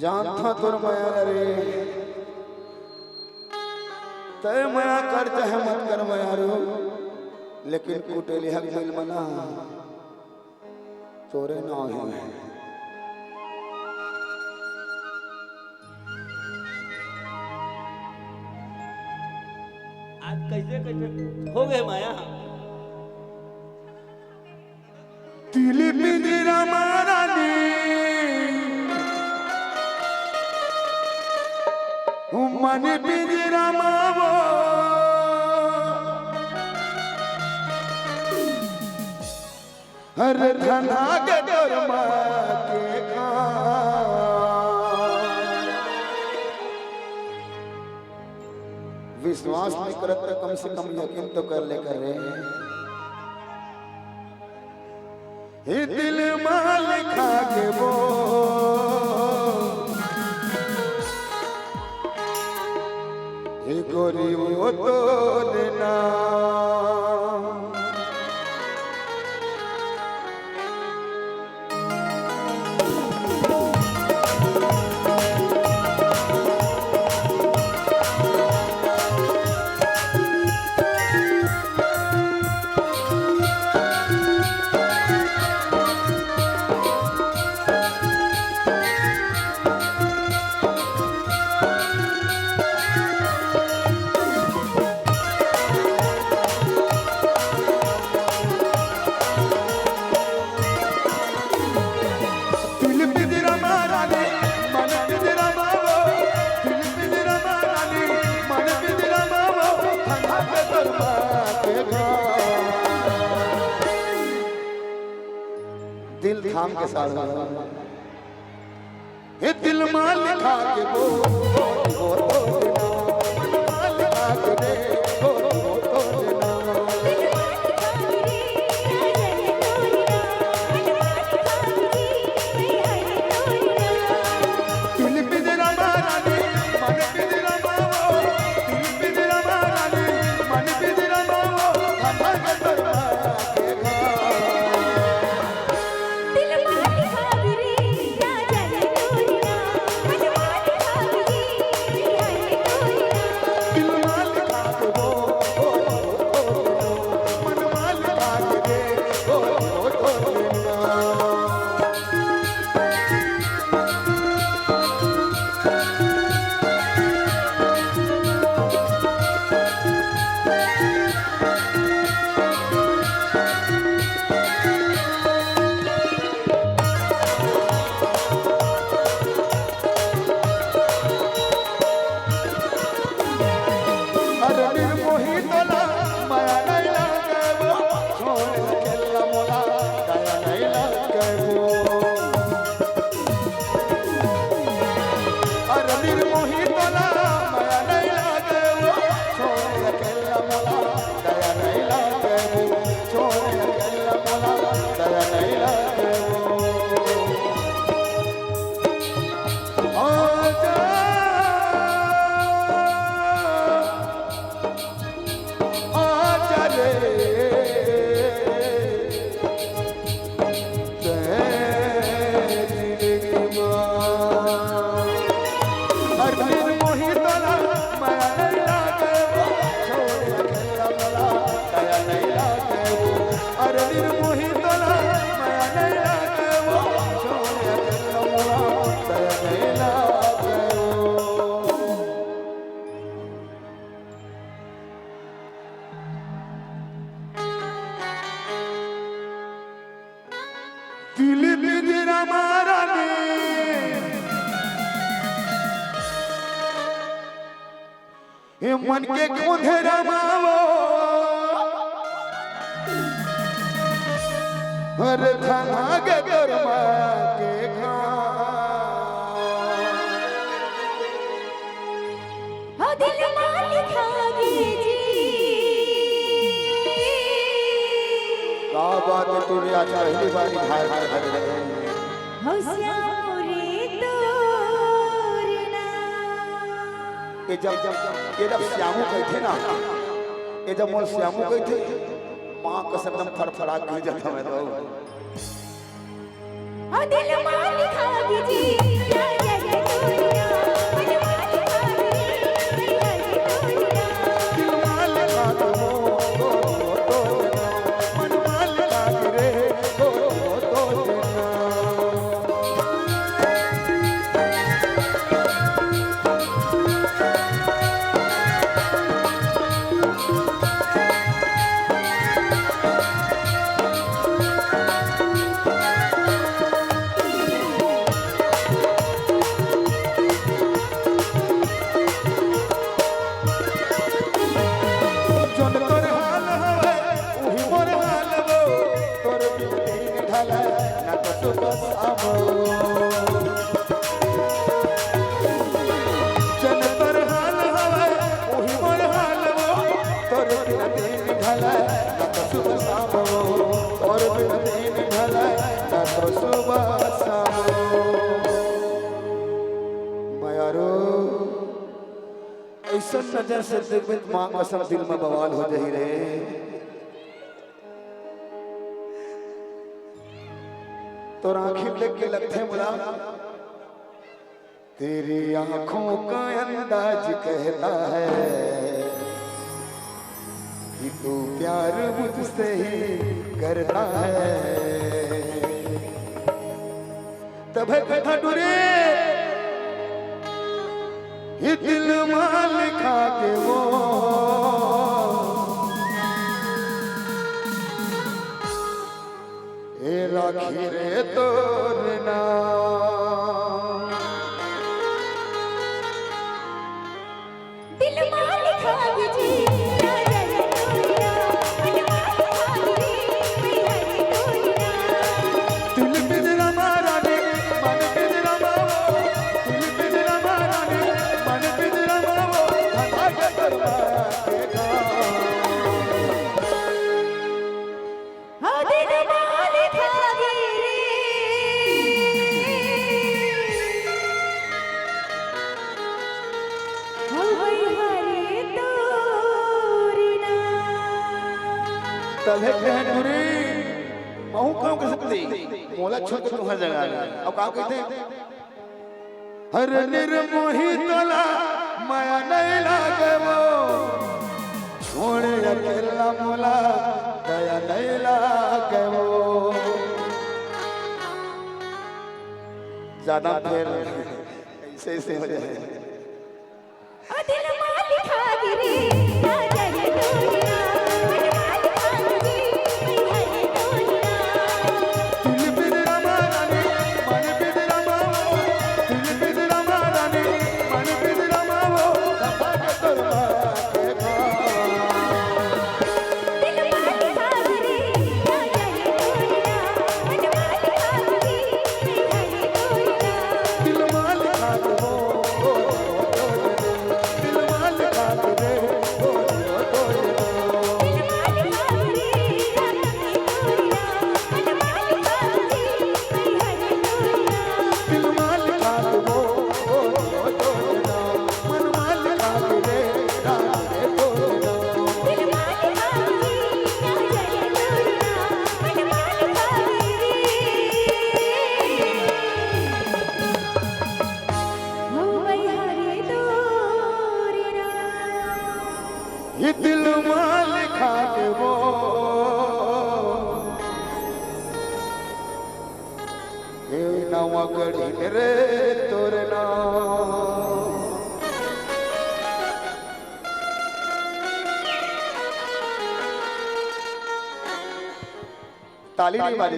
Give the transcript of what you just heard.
जान था तुर माया रे तय माया कर चाहे मत कर माया रो लेकिन कुटेली हक मिल मना तोरे ना है। आज कैसे कैसे हो गए माया तिली पिंजरा मारानी मन पिंजरा मावो हर धना के डरमा के विश्वास नहीं करत तो कम से कम यकीन तो कर ले कर रे हे दिल माल खा के वो हे गोरी वो तो लेना दिल थाम के साथ हे दिल माल लिखा के वो तो देना माल लिखा के दे वो तो देना दिल पे तेरा मारा ने मन पे तेरा मावो दिल पे तेरा मारा ने मन पे तेरा मावो था के दरबार दिल पिंजरा मारा ने हे मन के खोंधेरा मावो हर थाना के दरमा के हो दिल माल लिखा गे जी का बात है तूने आज पहली बार धार कर रहे हैं हो श्यामुरे तोरना ये जब श्यामू कहे थे ना ये जब मोर श्यामू कहे थे माँ का एकदम फड़फड़ा के जाता मैं तो हो दिल माल लिखा गे जी ऐसा नजर से देखबे मां कसम दिल में बवाल हो जाई रे। तो आंखें देख के लगते बोला तेरी आंखों का अंदाज कहता है कि तू प्यार मुझसे ही करता है। तब कथा डुरे ये दिल में लिखा के वो ए राखी रे तोरना दिल में लिखा जी तब है कहन बुरी महू काम कर सकती मोला छोड़ के तू हर जगह अब का कहते हर निर्मोही तोला माया नहीं लागे वो छोड़ अकेला मोला दया नहीं लागे वो। ज्यादा फिर ऐसे ऐसे हो जाए दिल में लिखा गिरी ना जाए दुनिया ये दिल में लिखा के वो ये नवा गढ़ी रे तोरना ताली नहीं बाजी